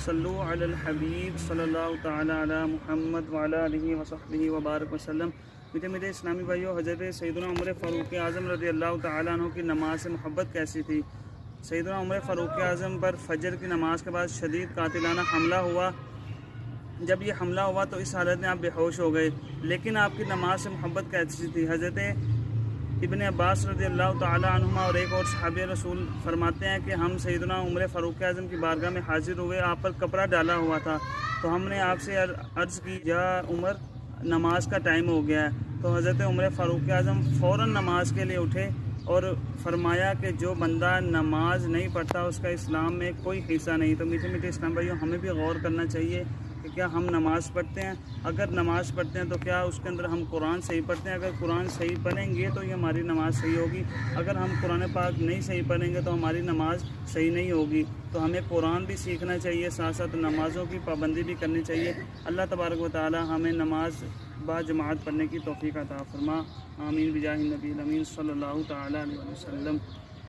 صلو علی الحبیب صلی اللہ تعالی علی محمد وعلی آلہ وصحبہ وبارک وسلم۔ میٹھے اسلامی بھائیوں، حضرت سیدنا عمر فاروق اعظم رضی اللہ تعالیٰ عنہ کی نماز سے محبت کیسی تھی؟ سیدنا عمر فاروق اعظم پر فجر کی نماز کے بعد شدید قاتلانہ حملہ ہوا۔ جب یہ حملہ ہوا تو اس حالت میں آپ بے ہوش ہو گئے، لیکن آپ کی نماز سے محبت کیسی تھی؟ حضرت ابن عباس رضی اللہ تعالیٰ عنہما اور ایک اور صحابی رسول فرماتے ہیں کہ ہم سیدنا عمر فاروق اعظم کی بارگاہ میں حاضر ہوئے، آپ پر کپڑا ڈالا ہوا تھا، تو ہم نے آپ سے عرض کی یا عمر نماز کا ٹائم ہو گیا ہے۔ تو حضرت عمر فاروق اعظم فوراً نماز کے لیے اٹھے اور فرمایا کہ جو بندہ نماز نہیں پڑھتا اس کا اسلام میں کوئی حصہ نہیں۔ تو میٹھے اسلام بھائیوں، ہمیں بھی غور کرنا چاہیے کہ کیا ہم نماز پڑھتے ہیں؟ اگر نماز پڑھتے ہیں تو کیا اس کے اندر ہم قرآن صحیح پڑھتے ہیں؟ اگر قرآن صحیح پڑھیں گے تو یہ ہماری نماز صحیح ہوگی، اگر ہم قرآن پاک نہیں صحیح پڑھیں گے تو ہماری نماز صحیح نہیں ہوگی۔ تو ہمیں قرآن بھی سیکھنا چاہیے، ساتھ ساتھ نمازوں کی پابندی بھی کرنی چاہیے۔ اللہ تبارک و تعالی ہمیں نماز با جماعت پڑھنے کی توفیق عطا فرما، آمین بجاہ النبی الامین صلی اللہ تعالی علیہ وسلم۔